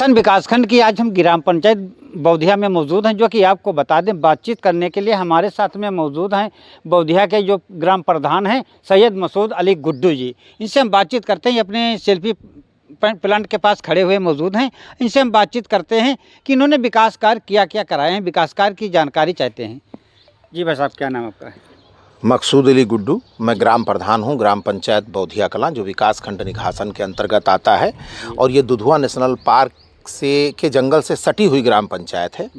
सन विकासखंड की आज हम ग्राम पंचायत बौधिया में मौजूद हैं, जो कि आपको बता दें, बातचीत करने के लिए हमारे साथ में मौजूद हैं बौधिया के जो ग्राम प्रधान हैं सैयद मसूद अली गुड्डू जी। इनसे हम बातचीत करते हैं। अपने सेल्फी प्लांट के पास खड़े हुए मौजूद हैं। इनसे हम बातचीत करते हैं कि इन्होंने विकास कार्य क्या क्या कराए हैं, विकास कार्य की जानकारी चाहते हैं। जी भाई साहब, क्या नाम आपका है? मकसूद अली गुड्डू। मैं ग्राम प्रधान हूं ग्राम पंचायत बौधिया कलां, जो विकास खंड निघासन के अंतर्गत आता है। और ये दुधवा नेशनल पार्क से के जंगल से सटी हुई ग्राम पंचायत है।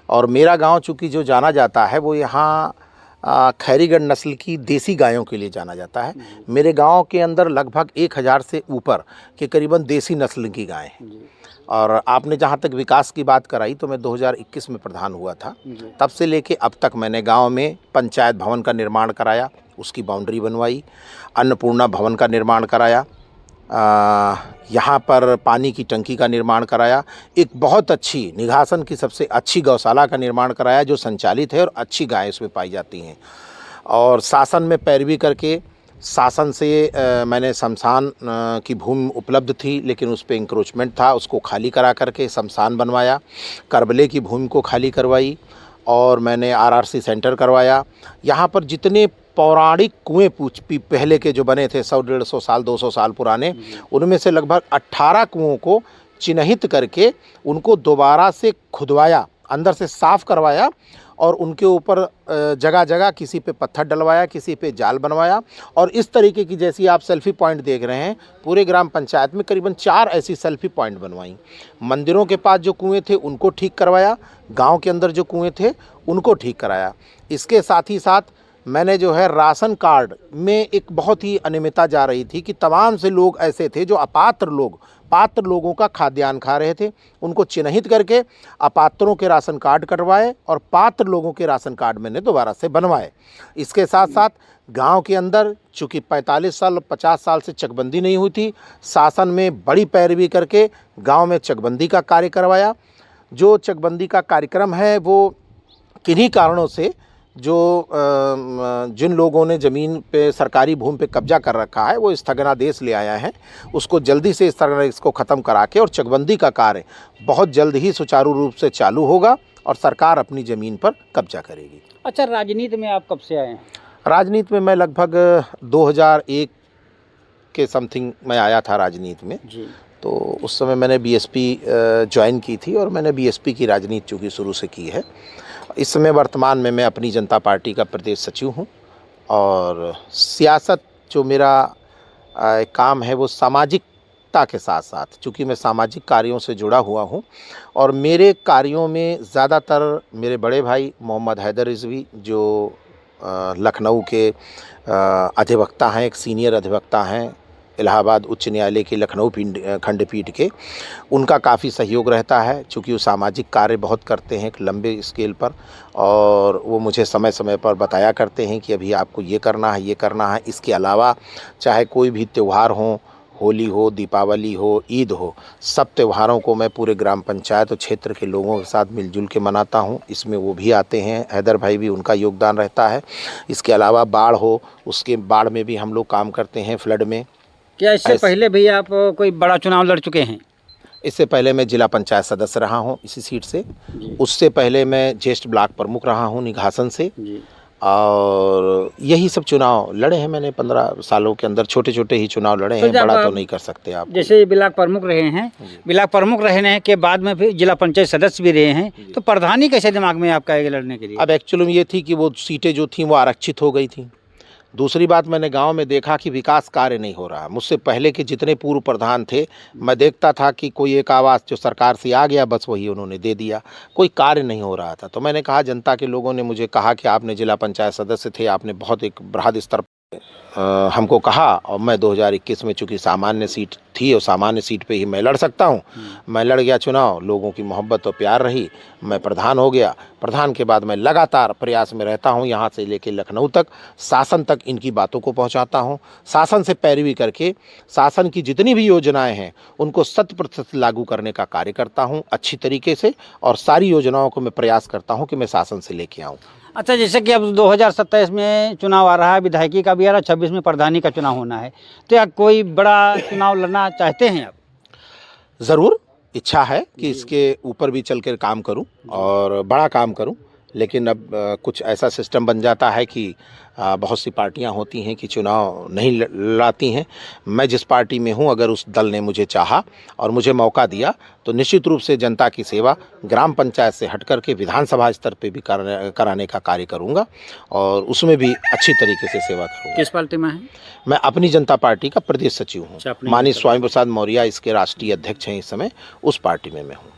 और मेरा गांव चूँकि जो जाना जाता है वो यहाँ खैरीगढ़ नस्ल की देसी गायों के लिए जाना जाता है। मेरे गांव के अंदर लगभग 1000 से ऊपर के करीबन देसी नस्ल की गायें हैं। और आपने जहाँ तक विकास की बात कराई, तो मैं 2021 में प्रधान हुआ था। तब से लेके अब तक मैंने गांव में पंचायत भवन का निर्माण कराया, उसकी बाउंड्री बनवाई, अन्नपूर्णा भवन का निर्माण कराया, यहाँ पर पानी की टंकी का निर्माण कराया, एक बहुत अच्छी निघासन की सबसे अच्छी गौशाला का निर्माण कराया जो संचालित है और अच्छी गायें इसमें पाई जाती हैं। और शासन में पैरवी करके शासन से मैंने शमशान की भूमि उपलब्ध थी, लेकिन उस पर इंक्रोचमेंट था, उसको खाली करा करके शमशान बनवाया। करबले की भूमि को खाली करवाई और मैंने आरआरसी सेंटर करवाया। यहाँ पर जितने पौराणिक कुएँ पहले के जो बने थे 100-150 साल 200 साल पुराने, उनमें से लगभग 18 कुओं को चिन्हित करके उनको दोबारा से खुदवाया, अंदर से साफ़ करवाया और उनके ऊपर जगह जगह किसी पे पत्थर डलवाया, किसी पे जाल बनवाया। और इस तरीके की, जैसी आप सेल्फी पॉइंट देख रहे हैं, पूरे ग्राम पंचायत में करीबन 4 ऐसी सेल्फी पॉइंट बनवाई। मंदिरों के पास जो कुएँ थे उनको ठीक करवाया, गांव के अंदर जो कुएँ थे उनको ठीक कराया। इसके साथ ही साथ मैंने जो है राशन कार्ड में एक बहुत ही अनियमितता जा रही थी कि तमाम से लोग ऐसे थे जो अपात्र लोग पात्र लोगों का खाद्यान्न खा रहे थे, उनको चिन्हित करके अपात्रों के राशन कार्ड कटवाए और पात्र लोगों के राशन कार्ड मैंने दोबारा से बनवाए। इसके साथ साथ गांव के अंदर चूँकि 45 साल 50 साल से चकबंदी नहीं हुई थी, शासन में बड़ी पैरवी करके गांव में चकबंदी का कार्य करवाया। जो चकबंदी का कार्यक्रम है वो किन्हीं कारणों से जिन लोगों ने ज़मीन पे सरकारी भूमि पे कब्जा कर रखा है वो स्थगनादेश ले आया है, उसको जल्दी से स्थगनादेश को ख़त्म करा के और चकबंदी का कार्य बहुत जल्द ही सुचारू रूप से चालू होगा और सरकार अपनी ज़मीन पर कब्जा करेगी। अच्छा, राजनीति में आप कब से आए हैं? राजनीति में मैं लगभग 2001 के समथिंग में आया था राजनीति में जी। तो उस समय मैंने बीएसपी ज्वाइन की थी और मैंने बीएसपी की राजनीति चूँकि शुरू से की है। इस समय वर्तमान में मैं अपनी जनता पार्टी का प्रदेश सचिव हूं। और सियासत जो मेरा काम है वो सामाजिकता के साथ साथ, चूँकि मैं सामाजिक कार्यों से जुड़ा हुआ हूं और मेरे कार्यों में ज़्यादातर मेरे बड़े भाई मोहम्मद हैदर रिजवी, जो लखनऊ के अधिवक्ता हैं, एक सीनियर अधिवक्ता हैं इलाहाबाद उच्च न्यायालय के लखनऊ खंडपीठ के, उनका काफ़ी सहयोग रहता है। चूँकि वो सामाजिक कार्य बहुत करते हैं एक लंबे स्केल पर, और वो मुझे समय समय पर बताया करते हैं कि अभी आपको ये करना है, ये करना है। इसके अलावा चाहे कोई भी त्यौहार हो, होली हो, दीपावली हो, ईद हो, सब त्योहारों को मैं पूरे ग्राम पंचायत और क्षेत्र के लोगों के साथ मिलजुल के मनाता हूं। इसमें वो भी आते हैं, हैदर भाई भी, उनका योगदान रहता है। इसके अलावा बाढ़ हो, उसके बाढ़ में भी हम लोग काम करते हैं, फ्लड में। क्या इससे पहले भी आप कोई बड़ा चुनाव लड़ चुके हैं? इससे पहले मैं जिला पंचायत सदस्य रहा हूं इसी सीट से। उससे पहले मैं ज्येष्ठ ब्लॉक प्रमुख रहा हूं निघासन से। और यही सब चुनाव लड़े हैं मैंने 15 सालों के अंदर, छोटे छोटे ही चुनाव लड़े हैं, बड़ा तो नहीं कर सकते आप। जैसे ब्लॉक प्रमुख रहे हैं, ब्लॉक प्रमुख रहने के बाद में फिर जिला पंचायत सदस्य भी रहे हैं, तो प्रधानी कैसे दिमाग में आपका आएगा लड़ने के लिए? अब एक्चुअली ये थी कि वो सीटें जो थी वो आरक्षित हो गई थी। दूसरी बात, मैंने गांव में देखा कि विकास कार्य नहीं हो रहा। मुझसे पहले के जितने पूर्व प्रधान थे, मैं देखता था कि कोई एक आवास जो सरकार से आ गया बस वही उन्होंने दे दिया, कोई कार्य नहीं हो रहा था। तो मैंने कहा, जनता के लोगों ने मुझे कहा कि आपने जिला पंचायत सदस्य थे, आपने बहुत एक बृहद स्तर हमको कहा। और मैं 2021 में चूँकि सामान्य सीट थी और सामान्य सीट पे ही मैं लड़ सकता हूँ, मैं लड़ गया चुनाव। लोगों की मोहब्बत और प्यार रही, मैं प्रधान हो गया। प्रधान के बाद मैं लगातार प्रयास में रहता हूँ, यहाँ से लेकर लखनऊ तक, शासन तक इनकी बातों को पहुँचाता हूँ। शासन से पैरवी करके शासन की जितनी भी योजनाएं हैं उनको 100% लागू करने का कार्य करता हूँ अच्छी तरीके से, और सारी योजनाओं को मैं प्रयास करता हूँ कि मैं शासन से लेके आऊँ। अच्छा, जैसे कि अब 2027 में चुनाव आ रहा है, विधायकी का भी आ रहा है, 26 में प्रधानी का चुनाव होना है, तो क्या कोई बड़ा चुनाव लड़ना चाहते हैं आप? ज़रूर, इच्छा है कि इसके ऊपर भी चल कर काम करूं और बड़ा काम करूं, लेकिन अब कुछ ऐसा सिस्टम बन जाता है कि बहुत सी पार्टियां होती हैं कि चुनाव नहीं लड़ाती हैं। मैं जिस पार्टी में हूं, अगर उस दल ने मुझे चाहा और मुझे मौका दिया तो निश्चित रूप से जनता की सेवा ग्राम पंचायत से हट कर के विधानसभा स्तर पे भी कराने का कार्य करूंगा और उसमें भी अच्छी तरीके से सेवा करूंगा। किस पार्टी में है? मैं अपनी जनता पार्टी का प्रदेश सचिव हूँ। अच्छा, अपनी माननीय जनता स्वामी प्रसाद मौर्य इसके राष्ट्रीय अध्यक्ष हैं इस समय, उस पार्टी में मैं हूँ।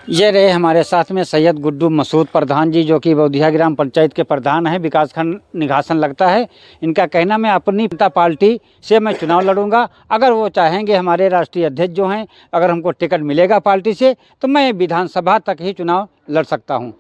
ये रहे हमारे साथ में सैयद गुड्डू मसूद प्रधान जी, जो कि बौधिया ग्राम पंचायत के प्रधान हैं, विकासखंड निघासन लगता है। इनका कहना, मैं अपनी जनता पार्टी से मैं चुनाव लड़ूंगा। अगर वो चाहेंगे, हमारे राष्ट्रीय अध्यक्ष जो हैं, अगर हमको टिकट मिलेगा पार्टी से, तो मैं विधानसभा तक ही चुनाव लड़ सकता हूं।